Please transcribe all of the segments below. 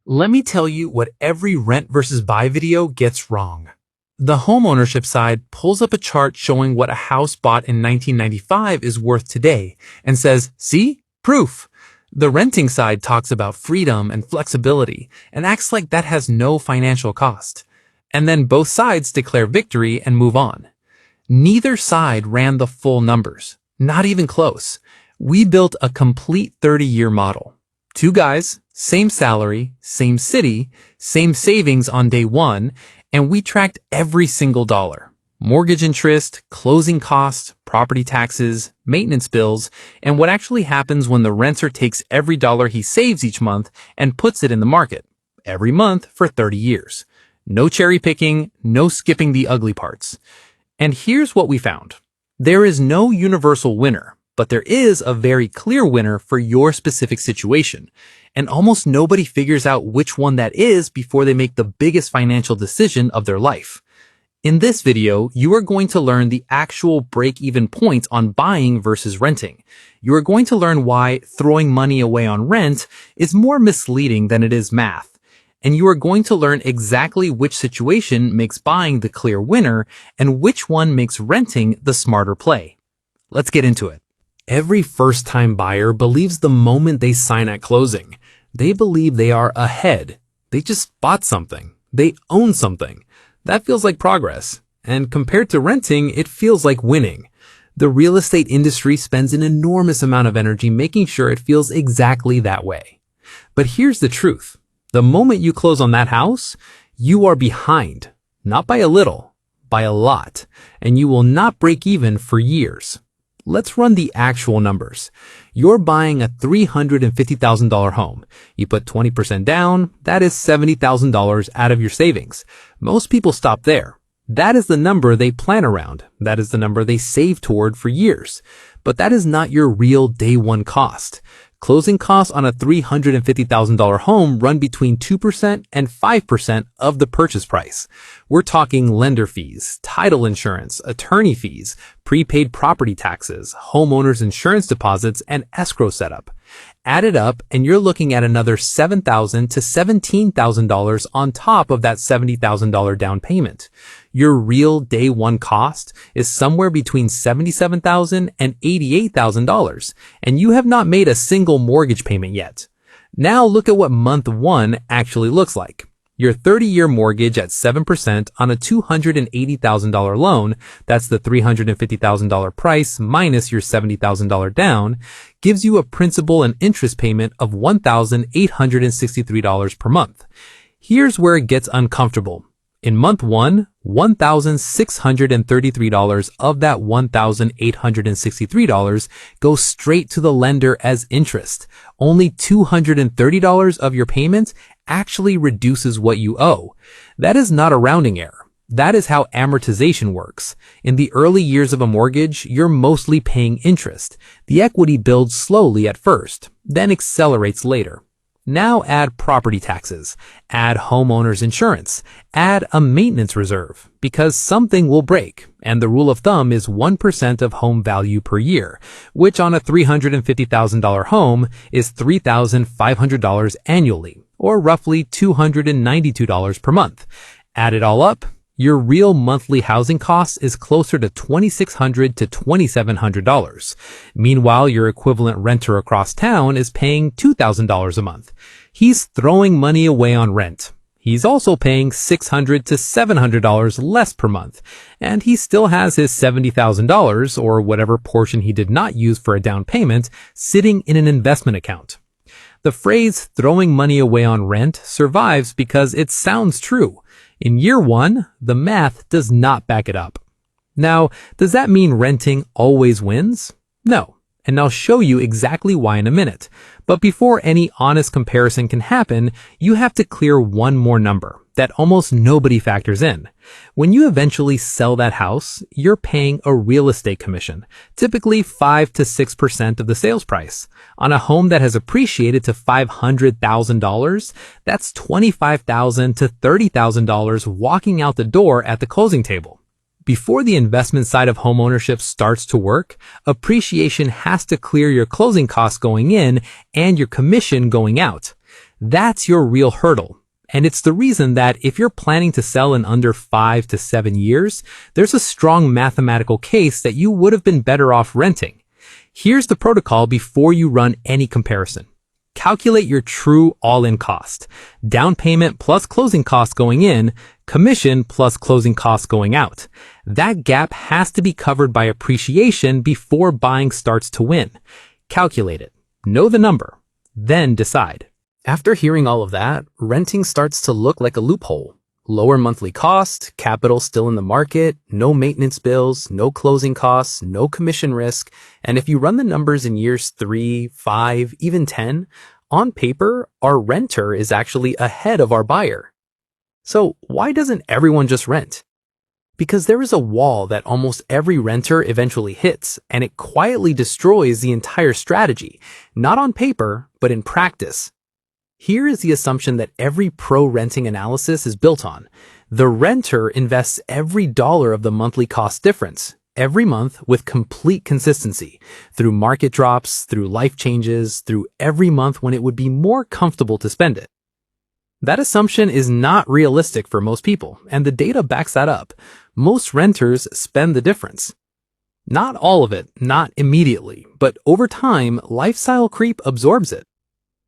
Let me tell you what every rent versus buy video gets wrong. The homeownership side pulls up a chart showing what a house bought in 1995 is worth today and says, see, proof. The renting side talks about freedom and flexibility and acts like that has no financial cost. And then both sides declare victory and move on. Neither side ran the full numbers, not even close. We built a complete 30-year model. Two guys, same salary, same city, same savings on day one, and we tracked every single dollar. Mortgage interest, closing costs, property taxes, maintenance bills, and what actually happens when the renter takes every dollar he saves each month and puts it in the market, every month for 30 years. No cherry picking, no skipping the ugly parts. And here's what we found. There is no universal winner, but there is a very clear winner for your specific situation. And almost nobody figures out which one that is before they make the biggest financial decision of their life. In this video, you are going to learn the actual break-even points on buying versus renting. You are going to learn why throwing money away on rent is more misleading than it is math. And you are going to learn exactly which situation makes buying the clear winner and which one makes renting the smarter play. Let's get into it. Every first-time buyer believes the moment they sign at closing. They believe they are ahead. They just bought something. They own something. That feels like progress. And compared to renting, it feels like winning. The real estate industry spends an enormous amount of energy making sure it feels exactly that way. But here's the truth. The moment you close on that house, you are behind. Not by a little, by a lot. And you will not break even for years. Let's run the actual numbers. You're buying a $350,000 home. You put 20% down, that is $70,000 out of your savings. Most people stop there. That is the number they plan around. That is the number they save toward for years. But that is not your real day one cost. Closing costs on a $350,000 home run between 2% and 5% of the purchase price. We're talking lender fees, title insurance, attorney fees, prepaid property taxes, homeowners insurance deposits, and escrow setup. Add it up and you're looking at another $7,000 to $17,000 on top of that $70,000 down payment. Your real day one cost is somewhere between $77,000 and $88,000, and you have not made a single mortgage payment yet. Now look at what month one actually looks like. Your 30-year mortgage at 7% on a $280,000 loan, that's the $350,000 price minus your $70,000 down, gives you a principal and interest payment of $1,863 per month. Here's where it gets uncomfortable. In month one, $1,633 of that $1,863 goes straight to the lender as interest. Only $230 of your payment actually reduces what you owe. That is not a rounding error. That is how amortization works. In the early years of a mortgage, you're mostly paying interest. The equity builds slowly at first, then accelerates later. Now add property taxes, add homeowners insurance, add a maintenance reserve, because something will break, and the rule of thumb is 1% of home value per year, which on a $350,000 home is $3,500 annually, or roughly $292 per month. Add it all up, your real monthly housing cost is closer to $2,600 to $2,700. Meanwhile, your equivalent renter across town is paying $2,000 a month. He's throwing money away on rent. He's also paying $600 to $700 less per month, and he still has his $70,000 or whatever portion he did not use for a down payment sitting in an investment account. The phrase throwing money away on rent survives because it sounds true. In year one, the math does not back it up. Now, does that mean renting always wins? No, and I'll show you exactly why in a minute. But before any honest comparison can happen, you have to clear one more number that almost nobody factors in. When you eventually sell that house, you're paying a real estate commission, typically 5 to 6% of the sales price. On a home that has appreciated to $500,000, that's $25,000 to $30,000 walking out the door at the closing table. Before the investment side of homeownership starts to work, appreciation has to clear your closing costs going in and your commission going out. That's your real hurdle. And it's the reason that if you're planning to sell in under 5 to 7 years, there's a strong mathematical case that you would have been better off renting. Here's the protocol before you run any comparison. Calculate your true all-in cost. Down payment plus closing costs going in, commission plus closing costs going out. That gap has to be covered by appreciation before buying starts to win. Calculate it. Know the number. Then decide. After hearing all of that, renting starts to look like a loophole. Lower monthly cost, capital still in the market, no maintenance bills, no closing costs, no commission risk, and if you run the numbers in years 3, 5, even 10, on paper, our renter is actually ahead of our buyer. So why doesn't everyone just rent? Because there is a wall that almost every renter eventually hits, and it quietly destroys the entire strategy, not on paper, but in practice. Here is the assumption that every pro-renting analysis is built on. The renter invests every dollar of the monthly cost difference, every month with complete consistency, through market drops, through life changes, through every month when it would be more comfortable to spend it. That assumption is not realistic for most people, and the data backs that up. Most renters spend the difference. Not all of it, not immediately, but over time, lifestyle creep absorbs it.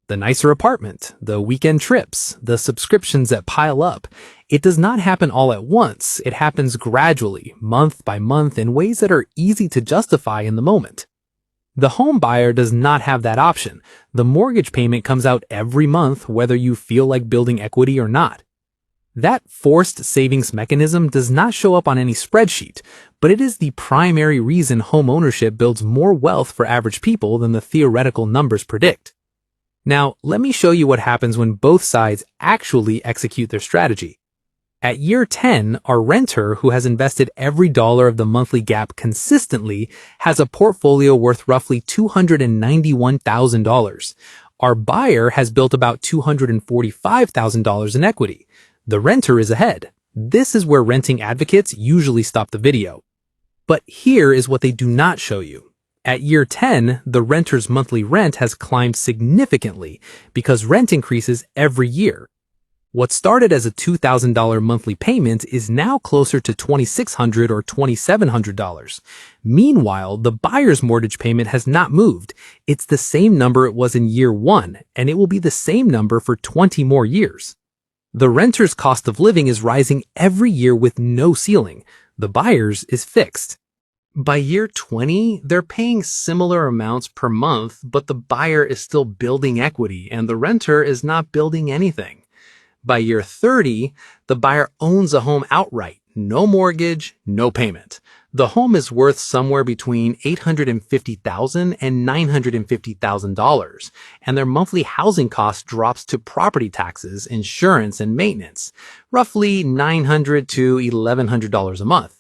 The nicer apartment, the weekend trips, the subscriptions that pile up. It does not happen all at once. It happens gradually, month by month, in ways that are easy to justify in the moment. The home buyer does not have that option. The mortgage payment comes out every month, whether you feel like building equity or not. That forced savings mechanism does not show up on any spreadsheet, but it is the primary reason home ownership builds more wealth for average people than the theoretical numbers predict. Now, let me show you what happens when both sides actually execute their strategy. At year 10, our renter, who has invested every dollar of the monthly gap consistently, has a portfolio worth roughly $291,000. Our buyer has built about $245,000 in equity. The renter is ahead. This is where renting advocates usually stop the video. But here is what they do not show you. At year 10, the renter's monthly rent has climbed significantly because rent increases every year. What started as a $2,000 monthly payment is now closer to $2,600 or $2,700. Meanwhile, the buyer's mortgage payment has not moved. It's the same number it was in year 1, and it will be the same number for 20 more years. The renter's cost of living is rising every year with no ceiling. The buyer's is fixed. By year 20, they're paying similar amounts per month, but the buyer is still building equity and the renter is not building anything. By year 30, the buyer owns a home outright, no mortgage, no payment. The home is worth somewhere between $850,000 and $950,000, and their monthly housing cost drops to property taxes, insurance, and maintenance, roughly $900 to $1,100 a month.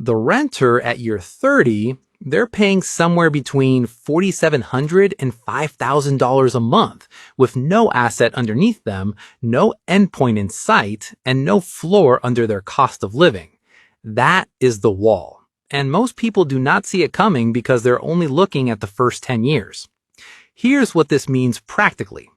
The renter at year 30, they're paying somewhere between $4,700 and $5,000 a month, with no asset underneath them, no endpoint in sight, and no floor under their cost of living. That is the wall. And most people do not see it coming because they're only looking at the first 10 years. Here's what this means practically.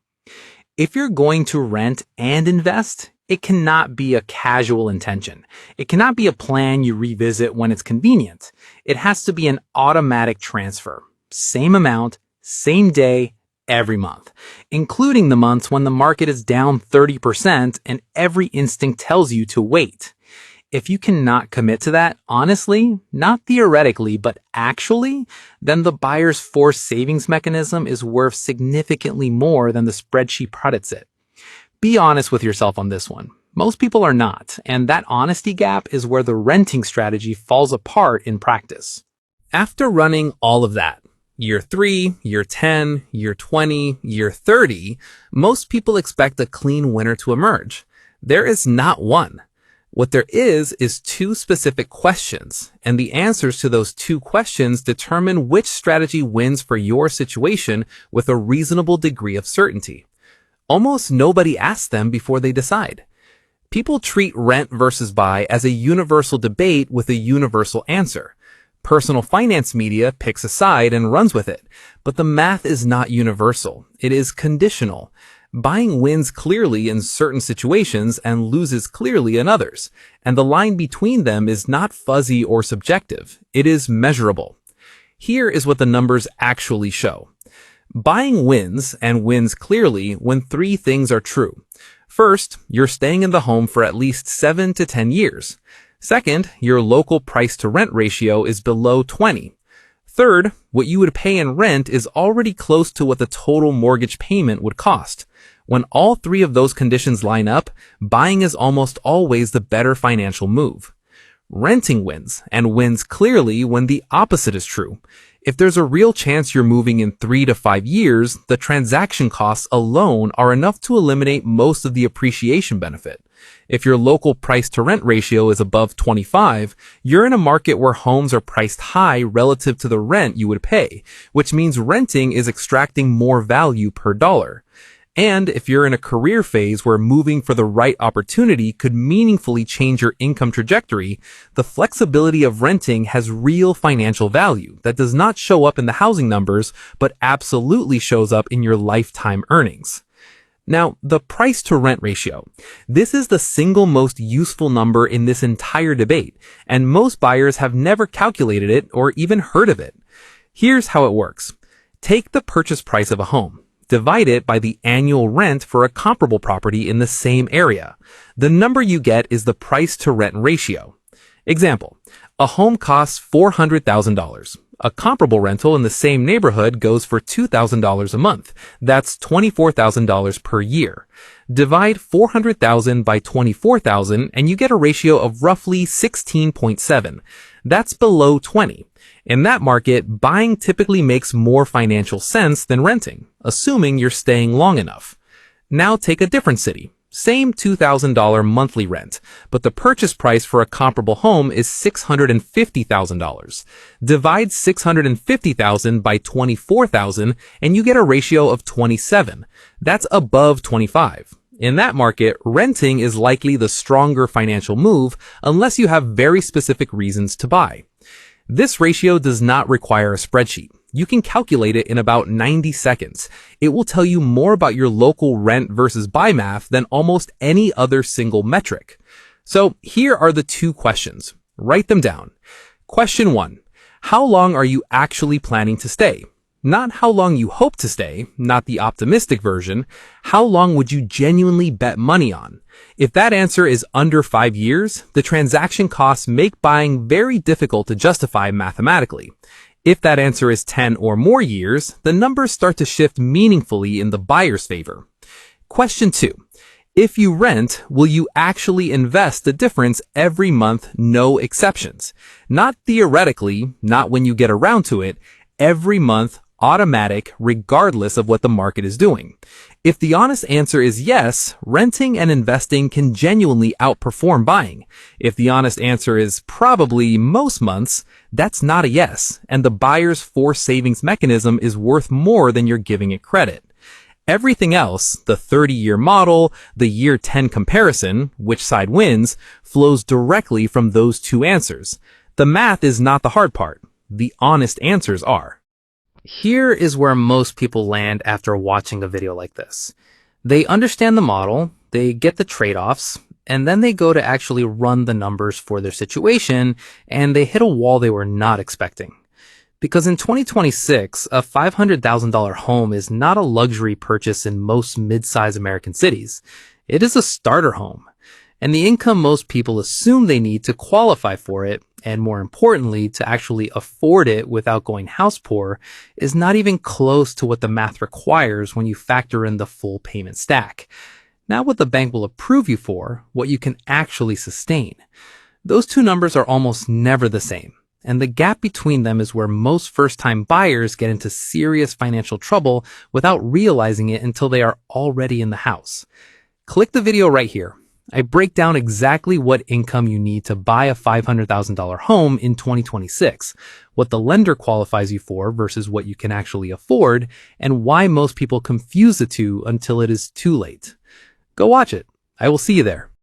If you're going to rent and invest, it cannot be a casual intention. It cannot be a plan you revisit when it's convenient. It has to be an automatic transfer. Same amount, same day, every month, including the months when the market is down 30% and every instinct tells you to wait. If you cannot commit to that, honestly, not theoretically, but actually, then the buyer's forced savings mechanism is worth significantly more than the spreadsheet credits it. Be honest with yourself on this one. Most people are not, and that honesty gap is where the renting strategy falls apart in practice. After running all of that, year 3, year 10, year 20, year 30, most people expect a clean winner to emerge. There is not one. What there is two specific questions, and the answers to those two questions determine which strategy wins for your situation with a reasonable degree of certainty. Almost nobody asks them before they decide. People treat rent versus buy as a universal debate with a universal answer. Personal finance media picks a side and runs with it, but the math is not universal. It is conditional. Buying wins clearly in certain situations and loses clearly in others, and the line between them is not fuzzy or subjective. It is measurable. Here is what the numbers actually show. Buying wins and wins clearly when three things are true. First, you're staying in the home for at least 7 to 10 years. Second, your local price-to-rent ratio is below 20. Third, what you would pay in rent is already close to what the total mortgage payment would cost. When all three of those conditions line up, buying is almost always the better financial move. Renting wins, and wins clearly when the opposite is true. If there's a real chance you're moving in 3 to 5 years, the transaction costs alone are enough to eliminate most of the appreciation benefit. If your local price-to-rent ratio is above 25, you're in a market where homes are priced high relative to the rent you would pay, which means renting is extracting more value per dollar. And if you're in a career phase where moving for the right opportunity could meaningfully change your income trajectory, the flexibility of renting has real financial value that does not show up in the housing numbers, but absolutely shows up in your lifetime earnings. Now, the price-to-rent ratio. This is the single most useful number in this entire debate, and most buyers have never calculated it or even heard of it. Here's how it works. Take the purchase price of a home. Divide it by the annual rent for a comparable property in the same area. The number you get is the price-to-rent ratio. Example, a home costs $400,000. A comparable rental in the same neighborhood goes for $2,000 a month. That's $24,000 per year. Divide 400,000 by 24,000 and you get a ratio of roughly 16.7. That's below 20. In that market, buying typically makes more financial sense than renting, assuming you're staying long enough. Now take a different city. Same $2,000 monthly rent, but the purchase price for a comparable home is $650,000. Divide $650,000 by 24,000 and you get a ratio of 27. That's above 25. In that market, renting is likely the stronger financial move unless you have very specific reasons to buy. This ratio does not require a spreadsheet. You can calculate it in about 90 seconds. It will tell you more about your local rent versus buy math than almost any other single metric. So here are the two questions. Write them down. Question 1. How long are you actually planning to stay? Not how long you hope to stay, not the optimistic version. How long would you genuinely bet money on? If that answer is under 5 years, the transaction costs make buying very difficult to justify mathematically. If that answer is 10 or more years, the numbers start to shift meaningfully in the buyer's favor. Question 2. If you rent, will you actually invest the difference every month, no exceptions? Not theoretically, not when you get around to it, every month, automatic, regardless of what the market is doing. If the honest answer is yes, renting and investing can genuinely outperform buying. If the honest answer is probably most months, that's not a yes, and the buyer's forced savings mechanism is worth more than you're giving it credit. Everything else, the 30-year model, the year 10 comparison, which side wins, flows directly from those two answers. The math is not the hard part. The honest answers are. Here is where most people land after watching a video like this. They understand the model, they get the trade-offs, and then they go to actually run the numbers for their situation, and they hit a wall they were not expecting. Because in 2026, a $500,000 home is not a luxury purchase in most mid-sized American cities. It is a starter home. And the income most people assume they need to qualify for it, and more importantly, to actually afford it without going house poor, is not even close to what the math requires when you factor in the full payment stack. Not what the bank will approve you for, what you can actually sustain. Those two numbers are almost never the same, and the gap between them is where most first-time buyers get into serious financial trouble without realizing it until they are already in the house. Click the video right here. I break down exactly what income you need to buy a $500,000 home in 2026, what the lender qualifies you for versus what you can actually afford, and why most people confuse the two until it is too late. Go watch it. I will see you there.